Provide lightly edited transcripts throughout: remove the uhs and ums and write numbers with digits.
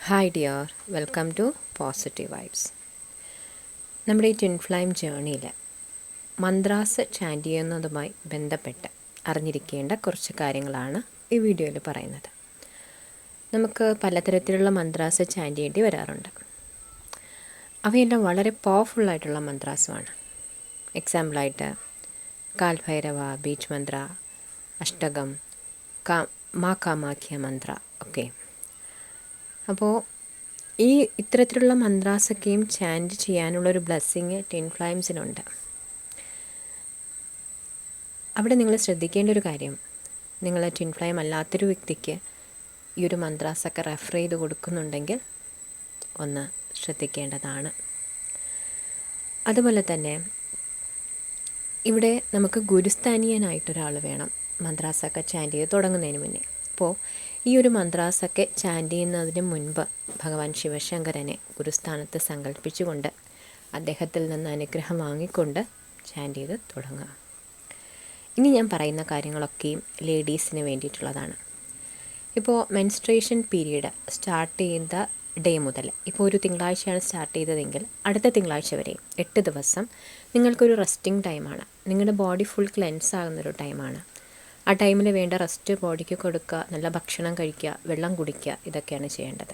Hi dear, welcome to positive vibes. നമ്മുടെ ഈ twin flame ജേണിയിൽ മന്ത്രാസ് ചാൻറ്റ് ചെയ്യുന്നതുമായി ബന്ധപ്പെട്ട് അറിഞ്ഞിരിക്കേണ്ട കുറച്ച് കാര്യങ്ങളാണ് ഈ വീഡിയോയിൽ പറയുന്നത്. നമുക്ക് പലതരത്തിലുള്ള മന്ത്രാസ് ചാൻറ്റ് ചെയ്യേണ്ടി വരാറുണ്ട്. അവയെല്ലാം വളരെ പവർഫുള്ളായിട്ടുള്ള മന്ത്രാസുമാണ്. എക്സാമ്പിളായിട്ട് കാൽഭൈരവ, ബീച്ച് മന്ത്ര, അഷ്ടകം, മാ കാമാഖ്യ മന്ത്ര ഒക്കെ. അപ്പോൾ ഈ ഇത്തരത്തിലുള്ള മന്ത്രാസൊക്കെയും ചാൻറ്റ് ചെയ്യാനുള്ളൊരു ബ്ലെസ്സിങ് ട്വിൻ ഫ്ലെയിംസിനുണ്ട്. അവിടെ നിങ്ങൾ ശ്രദ്ധിക്കേണ്ട ഒരു കാര്യം, നിങ്ങൾ ട്വിൻ ഫ്ലെയിം അല്ലാത്തൊരു വ്യക്തിക്ക് ഈ ഒരു മന്ത്രാസൊക്കെ റെഫർ ചെയ്ത് കൊടുക്കുന്നുണ്ടെങ്കിൽ ഒന്ന് ശ്രദ്ധിക്കേണ്ടതാണ്. അതുപോലെ തന്നെ ഇവിടെ നമുക്ക് ഗുരുസ്ഥാനീയനായിട്ടൊരാൾ വേണം മന്ത്രാസൊക്കെ ചാൻറ്റ് ചെയ്ത് തുടങ്ങുന്നതിന് മുന്നേ. അപ്പോൾ ഈ ഒരു മന്ത്രാസൊക്കെ ചാൻറ്റ് ചെയ്യുന്നതിന് മുൻപ് ഭഗവാൻ ശിവശങ്കരനെ ഗുരുസ്ഥാനത്ത് സങ്കല്പിച്ചുകൊണ്ട് അദ്ദേഹത്തിൽ നിന്ന് അനുഗ്രഹം വാങ്ങിക്കൊണ്ട് ചാൻറ്റ് ചെയ്ത് തുടങ്ങുക. ഇനി ഞാൻ പറയുന്ന കാര്യങ്ങളൊക്കെയും ലേഡീസിന് വേണ്ടിയിട്ടുള്ളതാണ്. ഇപ്പോൾ മെൻസ്ട്രേഷൻ പീരീഡ് സ്റ്റാർട്ട് ചെയ്ത ഡേ മുതൽ, ഇപ്പോൾ ഒരു തിങ്കളാഴ്ചയാണ് സ്റ്റാർട്ട് ചെയ്തതെങ്കിൽ അടുത്ത തിങ്കളാഴ്ച വരെ 8 ദിവസം നിങ്ങൾക്കൊരു റെസ്റ്റിംഗ് ടൈമാണ്. നിങ്ങളുടെ ബോഡി ഫുൾ ക്ലെൻസ് ആകുന്നൊരു ടൈമാണ്. ആ ടൈമിൽ വേണ്ട റെസ്റ്റ് ബോഡിക്ക് കൊടുക്കുക, നല്ല ഭക്ഷണം കഴിക്കുക, വെള്ളം കുടിക്കുക, ഇതൊക്കെയാണ് ചെയ്യേണ്ടത്.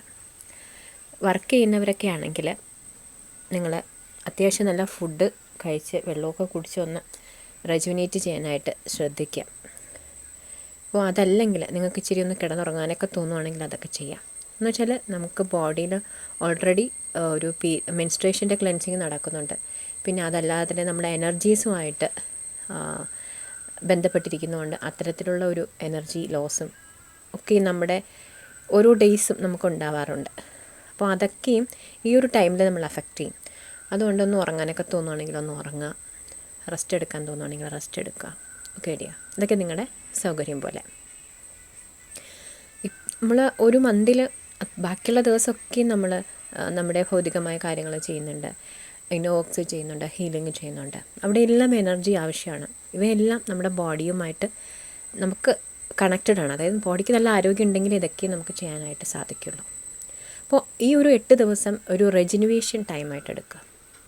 വർക്ക് ചെയ്യുന്നവരൊക്കെ ആണെങ്കിൽ നിങ്ങൾ അത്യാവശ്യം നല്ല ഫുഡ് കഴിച്ച് വെള്ളമൊക്കെ കുടിച്ച് ഒന്ന് റെജുവിനേറ്റ് ചെയ്യാനായിട്ട് ശ്രദ്ധിക്കുക. അപ്പോൾ അതല്ലെങ്കിൽ നിങ്ങൾക്ക് ഇച്ചിരി ഒന്ന് കിടന്നുറങ്ങാനൊക്കെ തോന്നുവാണെങ്കിൽ അതൊക്കെ ചെയ്യാം. എന്ന് വെച്ചാൽ നമുക്ക് ബോഡിയിൽ ഓൾറെഡി ഒരു മെൻസ്ട്രേഷൻ്റെ ക്ലെൻസിങ് നടക്കുന്നുണ്ട്. പിന്നെ അതല്ലാതെ തന്നെ നമ്മുടെ എനർജീസുമായിട്ട് ബന്ധപ്പെട്ടിരിക്കുന്നതുകൊണ്ട് അത്തരത്തിലുള്ള ഒരു എനർജി ലോസും ഒക്കെ നമ്മുടെ ഓരോ ഡേയ്സും നമുക്കുണ്ടാവാറുണ്ട്. അപ്പോൾ അതൊക്കെയും ഈ ഒരു ടൈമിൽ നമ്മൾ അഫക്റ്റ് ചെയ്യും. അതുകൊണ്ടൊന്ന് ഉറങ്ങാനൊക്കെ തോന്നുവാണെങ്കിൽ ഒന്ന് ഉറങ്ങുക, റെസ്റ്റ് എടുക്കാൻ തോന്നുവാണെങ്കിൽ റെസ്റ്റ് എടുക്കുക, ഓക്കെ ഇടിയ. ഇതൊക്കെ നിങ്ങളുടെ സൗകര്യം പോലെ. നമ്മൾ ഒരു മന്തിൽ ബാക്കിയുള്ള ദിവസമൊക്കെ നമ്മൾ നമ്മുടെ ഭൗതികമായ കാര്യങ്ങൾ ചെയ്യുന്നുണ്ട്, വർക്ക്സ് ചെയ്യുന്നുണ്ട്, ഹീലിംഗ് ചെയ്യുന്നുണ്ട്. അവിടെ എല്ലാം എനർജി ആവശ്യമാണ്. ഇവയെല്ലാം നമ്മുടെ ബോഡിയുമായിട്ട് നമുക്ക് കണക്റ്റഡ് ആണ്. അതായത് ബോഡിക്ക് നല്ല ആരോഗ്യം ഉണ്ടെങ്കിൽ ഇതൊക്കെ നമുക്ക് ചെയ്യാനായിട്ട് സാധിക്കുള്ളൂ. അപ്പോൾ ഈ ഒരു 8 ദിവസം ഒരു റെജുനുവേഷൻ ടൈമായിട്ട് എടുക്കുക.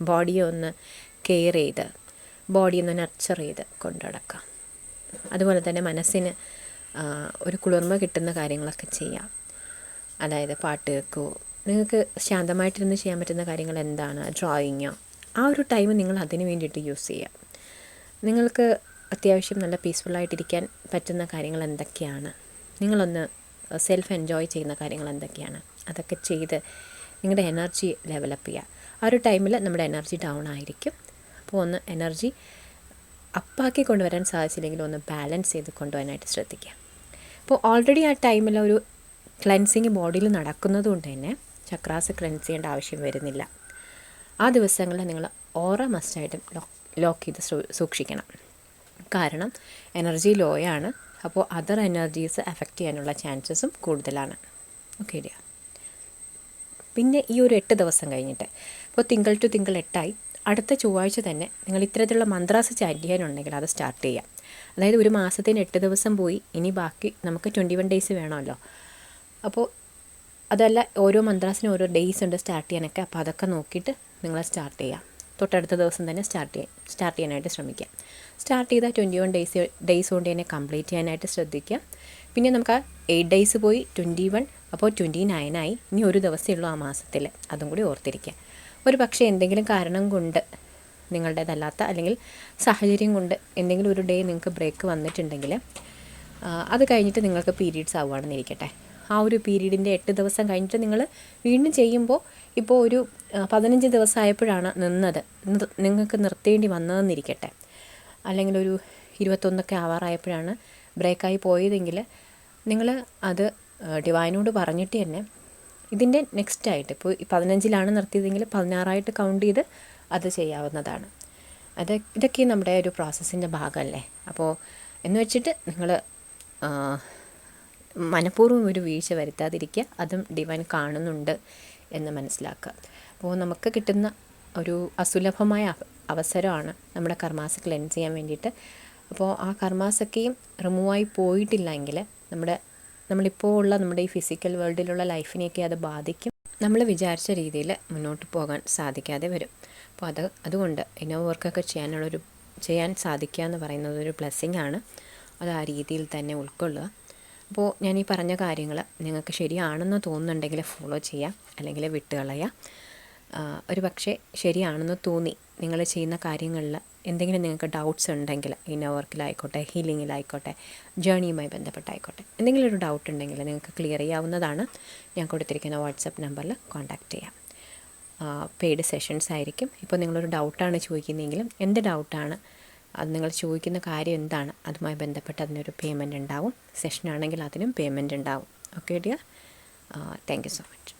ബോഡിയെ ഒന്ന് കെയർ ചെയ്ത്, ബോഡിയെ ഒന്ന് നർച്ചർ ചെയ്ത് കൊണ്ടു നടക്കുക. അതുപോലെ തന്നെ മനസ്സിന് ഒരു കുളിർമ കിട്ടുന്ന കാര്യങ്ങളൊക്കെ ചെയ്യാം. അതായത് പാട്ട് കേൾക്കുമോ, നിങ്ങൾക്ക് ശാന്തമായിട്ടിരുന്ന് ചെയ്യാൻ പറ്റുന്ന കാര്യങ്ങൾ എന്താണ്, ഡ്രോയിങ്ങോ, ആ ഒരു ടൈം നിങ്ങൾ അതിന് വേണ്ടിയിട്ട് യൂസ് ചെയ്യുക. നിങ്ങൾക്ക് അത്യാവശ്യം നല്ല പീസ്ഫുള്ളായിട്ടിരിക്കാൻ പറ്റുന്ന കാര്യങ്ങൾ എന്തൊക്കെയാണ്, നിങ്ങളൊന്ന് സെൽഫ് എൻജോയ് ചെയ്യുന്ന കാര്യങ്ങൾ എന്തൊക്കെയാണ്, അതൊക്കെ ചെയ്ത് നിങ്ങളുടെ എനർജി ഡെവലപ്പ് ചെയ്യുക. ആ ഒരു ടൈമിൽ നമ്മുടെ എനർജി ഡൗൺ ആയിരിക്കും. അപ്പോൾ ഒന്ന് എനർജി അപ്പാക്കി കൊണ്ടുവരാൻ സാധിച്ചില്ലെങ്കിൽ ഒന്ന് ബാലൻസ് ചെയ്ത് കൊണ്ടുപോകാനായിട്ട് ശ്രദ്ധിക്കുക. അപ്പോൾ ഓൾറെഡി ആ ടൈമിൽ ഒരു ക്ലെൻസിങ് ബോഡിയിൽ നടക്കുന്നത് കൊണ്ട് തന്നെ ചക്രാസ് ക്ലെൻസ് ചെയ്യേണ്ട ആവശ്യം വരുന്നില്ല. ആ ദിവസങ്ങളിൽ നിങ്ങൾ ഓറ മസ്റ്റായിട്ടും ലോക്ക് ചെയ്ത് സൂക്ഷിക്കണം. കാരണം എനർജി ലോയാണ്. അപ്പോൾ അതർ എനർജീസ് എഫക്റ്റ് ചെയ്യാനുള്ള ചാൻസസും കൂടുതലാണ്. ഓക്കെ ഇടിയ. പിന്നെ ഈ ഒരു 8 ദിവസം കഴിഞ്ഞിട്ട്, ഇപ്പോൾ തിങ്കൾ ടു തിങ്കൾ 8ആയി, അടുത്ത ചൊവ്വാഴ്ച തന്നെ നിങ്ങൾ ഇത്തരത്തിലുള്ള മന്ത്രാസ് ചാൻറ്റ് ചെയ്യാനുണ്ടെങ്കിൽ അത് സ്റ്റാർട്ട് ചെയ്യാം. അതായത് ഒരു മാസത്തിന് 8 ദിവസം പോയി, ഇനി ബാക്കി നമുക്ക് 21 ഡേയ്സ് വേണമല്ലോ. അപ്പോൾ അതല്ല, ഓരോ മന്ത്രാസിനും ഓരോ ഡേയ്സ് ഉണ്ട് സ്റ്റാർട്ട് ചെയ്യാനൊക്കെ. അപ്പോൾ അതൊക്കെ നോക്കിയിട്ട് നിങ്ങൾ സ്റ്റാർട്ട് ചെയ്യാം. തൊട്ടടുത്ത ദിവസം തന്നെ സ്റ്റാർട്ട് ചെയ്യാനായിട്ട് ശ്രമിക്കുക. സ്റ്റാർട്ട് ചെയ്താൽ 21 ഡേയ്സ് കൊണ്ട് തന്നെ കംപ്ലീറ്റ് ചെയ്യാനായിട്ട് ശ്രദ്ധിക്കുക. പിന്നെ നമുക്ക് 8 ഡേയ്സ് പോയി 21, അപ്പോൾ 29 ആയി. ഇനി ഒരു ദിവസമേ ഉള്ളൂ ആ മാസത്തിൽ, അതും കൂടി ഓർത്തിരിക്കുക. ഒരു പക്ഷേ എന്തെങ്കിലും കാരണം കൊണ്ട് നിങ്ങളുടേതല്ലാത്ത അല്ലെങ്കിൽ സാഹചര്യം കൊണ്ട് എന്തെങ്കിലും ഒരു ഡേ നിങ്ങൾക്ക് ബ്രേക്ക് വന്നിട്ടുണ്ടെങ്കിൽ അത് കഴിഞ്ഞിട്ട് നിങ്ങൾക്ക് പീരീഡ്സ് ആവുകയാണെന്നിരിക്കട്ടെ. ആ ഒരു പീരീഡിൻ്റെ 8 ദിവസം കഴിഞ്ഞിട്ട് നിങ്ങൾ വീണ്ടും ചെയ്യുമ്പോൾ, ഇപ്പോൾ ഒരു 15 ദിവസമായപ്പോഴാണ് നിങ്ങൾക്ക് നിർത്തേണ്ടി വന്നതെന്നിരിക്കട്ടെ, അല്ലെങ്കിൽ ഒരു 21 ആവാറായപ്പോഴാണ് ബ്രേക്കായി പോയതെങ്കിൽ നിങ്ങൾ അത് ഡിവൈനോട് പറഞ്ഞിട്ട് തന്നെ ഇതിൻ്റെ നെക്സ്റ്റായിട്ട്, ഇപ്പോൾ 15 നിർത്തിയതെങ്കിൽ 16 കൗണ്ട് ചെയ്ത് അത് ചെയ്യാവുന്നതാണ്. ഇതൊക്കെ നമ്മുടെ ഒരു പ്രോസസ്സിൻ്റെ ഭാഗമല്ലേ. അപ്പോൾ എന്ന് വെച്ചിട്ട് നിങ്ങൾ മനഃപൂർവ്വം ഒരു വീഴ്ച വരുത്താതിരിക്കുക. അതും ഡിവൈൻ കാണുന്നുണ്ട് എന്ന് മനസ്സിലാക്കുക. അപ്പോൾ നമുക്ക് കിട്ടുന്ന ഒരു അസുലഭമായ അവസരമാണ് നമ്മുടെ കർമാസ് ക്ലെൻസ് ചെയ്യാൻ വേണ്ടിയിട്ട്. അപ്പോൾ ആ കർമാസൊക്കെയും റിമൂവായി പോയിട്ടില്ല എങ്കിൽ നമ്മളിപ്പോൾ ഉള്ള നമ്മുടെ ഈ ഫിസിക്കൽ വേൾഡിലുള്ള ലൈഫിനെയൊക്കെ അത് ബാധിക്കും. നമ്മൾ വിചാരിച്ച രീതിയിൽ മുന്നോട്ട് പോകാൻ സാധിക്കാതെ വരും. അപ്പോൾ അതുകൊണ്ട് ഇന്നർ വർക്കൊക്കെ ചെയ്യാൻ സാധിക്കുക എന്ന് പറയുന്നത് ഒരു ബ്ലെസ്സിങ് ആണ്. അത് ആ രീതിയിൽ തന്നെ ഉൾക്കൊള്ളുക. അപ്പോൾ ഞാൻ ഈ പറഞ്ഞ കാര്യങ്ങൾ നിങ്ങൾക്ക് ശരിയാണെന്ന് തോന്നുന്നുണ്ടെങ്കിൽ ഫോളോ ചെയ്യാം, അല്ലെങ്കിൽ വിട്ടുകളയുക. ഒരു പക്ഷേ ശരിയാണെന്ന് തോന്നി നിങ്ങൾ ചെയ്യുന്ന കാര്യങ്ങളിൽ എന്തെങ്കിലും നിങ്ങൾക്ക് ഡൗട്ട്സ് ഉണ്ടെങ്കിൽ, ഇന്നർ വർക്കിലായിക്കോട്ടെ, ഹീലിങ്ങിലായിക്കോട്ടെ, ജേണിയുമായി ബന്ധപ്പെട്ടായിക്കോട്ടെ, എന്തെങ്കിലും ഒരു ഡൗട്ട് ഉണ്ടെങ്കിൽ നിങ്ങൾക്ക് ക്ലിയർ ചെയ്യാവുന്നതാണ്. ഞാൻ കൊടുത്തിരിക്കുന്ന വാട്സപ്പ് നമ്പറിൽ കോൺടാക്റ്റ് ചെയ്യാം. പെയ്ഡ് സെഷൻസ് ആയിരിക്കും. ഇപ്പോൾ നിങ്ങളൊരു ഡൗട്ടാണ് ചോദിക്കുന്നതെങ്കിലും എന്ത് ഡൗട്ടാണ്, അത് നിങ്ങൾ ചോദിക്കുന്ന കാര്യം എന്താണ്, അതുമായി ബന്ധപ്പെട്ട് അതിനൊരു പേയ്മെൻറ്റ് ഉണ്ടാവും. സെഷനാണെങ്കിൽ അതിനും പേയ്മെൻറ്റ് ഉണ്ടാവും. Okay dear, thank you so much.